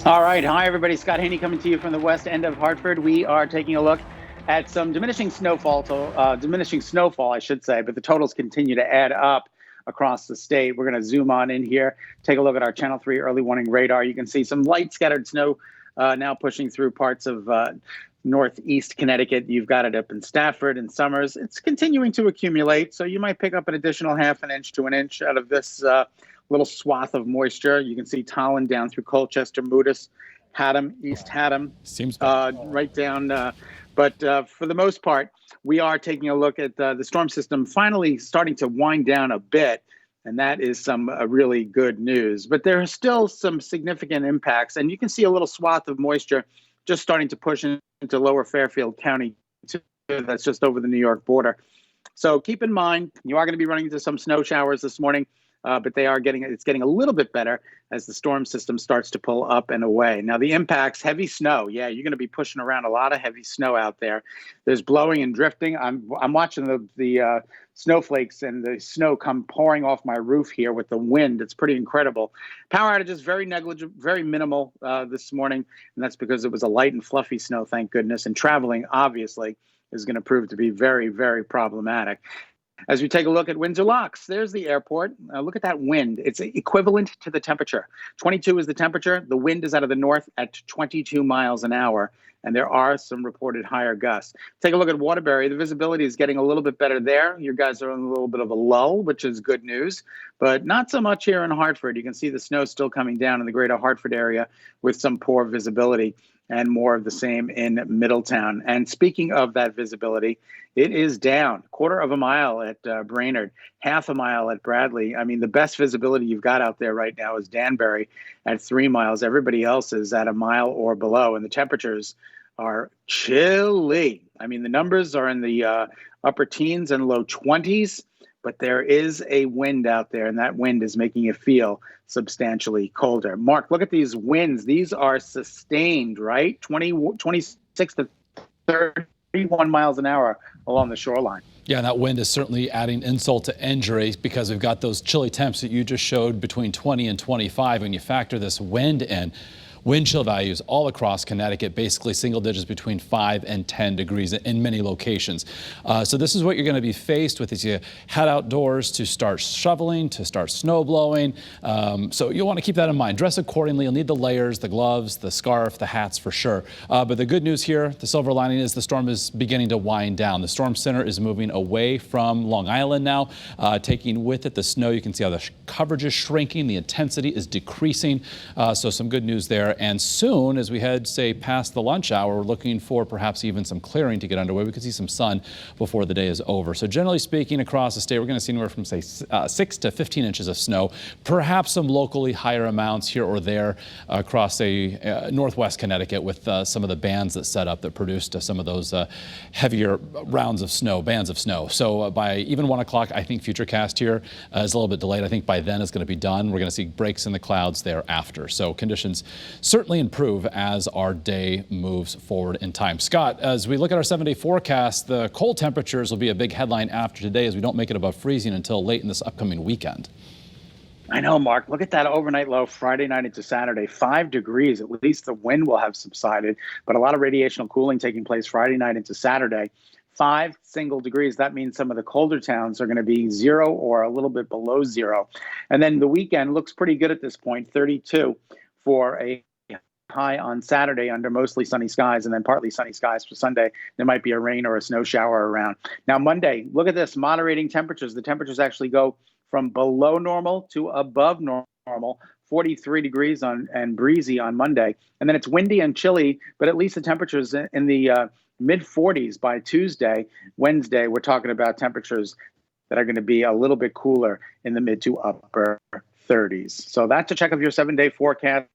All right. Hi, everybody. Scott Haney coming to you from the west end of Hartford. We are taking a look at some diminishing snowfall, I should say, but the totals continue to add up across the state. We're going to zoom on in here, take a look at our Channel 3 early warning radar. You can see some light scattered snow now pushing through parts of northeast Connecticut. You've got it up in Stafford and Somers. It's continuing to accumulate, so you might pick up an additional half an inch to an inch out of this little swath of moisture. You can see Tolland down through Colchester, Moodus, Haddam, East Haddam, Seems right down. But for the most part, we are taking a look at the storm system finally starting to wind down a bit. And that is some really good news. But there are still some significant impacts. And you can see a little swath of moisture just starting to push into lower Fairfield County, too. That's just over the New York border. So keep in mind, you are going to be running into some snow showers this morning. But it's getting a little bit better as the storm system starts to pull up and away. Now, the impacts, heavy snow. Yeah, you're going to be pushing around a lot of heavy snow out there. There's blowing and drifting. I'm watching the snowflakes and the snow come pouring off my roof here with the wind. It's pretty incredible. Power outages, very negligible, very minimal this morning. And that's because it was a light and fluffy snow, thank goodness. And traveling, obviously, is going to prove to be very, very problematic. As we take a look at Windsor Locks, there's the airport. Look at that wind. It's equivalent to the temperature. 22 is the temperature. The wind is out of the north at 22 miles an hour, and there are some reported higher gusts. Take a look at Waterbury. The visibility is getting a little bit better there. You guys are in a little bit of a lull, which is good news, but not so much here in Hartford. You can see the snow still coming down in the greater Hartford area with some poor visibility, and more of the same in Middletown. And speaking of that visibility, it is down 1/4 mile at Brainerd, 1/2 mile at Bradley. I mean, the best visibility you've got out there right now is Danbury at 3 miles. Everybody else is at a mile or below, and the temperatures are chilly. I mean, the numbers are in the upper teens and low 20s, but there is a wind out there, and that wind is making it feel substantially colder. Mark, look at these winds. These are sustained, right? 26 to 31 miles an hour along the shoreline. Yeah, and that wind is certainly adding insult to injury because we've got those chilly temps that you just showed between 20 and 25. When you factor this wind in, wind chill values all across Connecticut, basically single digits between 5 and 10 degrees in many locations. So this is what you're going to be faced with as you head outdoors to start shoveling, to start snow blowing. So you'll want to keep that in mind. Dress accordingly. You'll need the layers, the gloves, the scarf, the hats for sure. But the good news here, the silver lining is the storm is beginning to wind down. The storm center is moving away from Long Island now, taking with it the snow. You can see how the coverage is shrinking. The intensity is decreasing. So some good news there. And soon, as we head, say, past the lunch hour, we're looking for perhaps even some clearing to get underway. We could see some sun before the day is over. So generally speaking, across the state, we're going to see anywhere from, say, 6 to 15 inches of snow, perhaps some locally higher amounts here or there across, say, northwest Connecticut with some of the bands that set up that produced some of those heavier bands of snow. So by even 1 o'clock, I think FutureCast here is a little bit delayed. I think by then it's going to be done. We're going to see breaks in the clouds thereafter. So conditions certainly improve as our day moves forward in time. Scott, as we look at our 7-day forecast, the cold temperatures will be a big headline after today as we don't make it above freezing until late in this upcoming weekend. I know, Mark. Look at that overnight low Friday night into Saturday, 5 degrees. At least the wind will have subsided, but a lot of radiational cooling taking place Friday night into Saturday. 5 single degrees. That means some of the colder towns are going to be 0 or a little bit below 0. And then the weekend looks pretty good at this point, 32 for a high on Saturday under mostly sunny skies, and then partly sunny skies for Sunday. There might be a rain or a snow shower around. Now, Monday, look at this, moderating temperatures. The temperatures actually go from below normal to above normal, 43 degrees and breezy on Monday. And then it's windy and chilly, but at least the temperatures in the mid 40s by Tuesday. Wednesday, we're talking about temperatures that are going to be a little bit cooler in the mid to upper 30s. So that's a check of your 7-day forecast.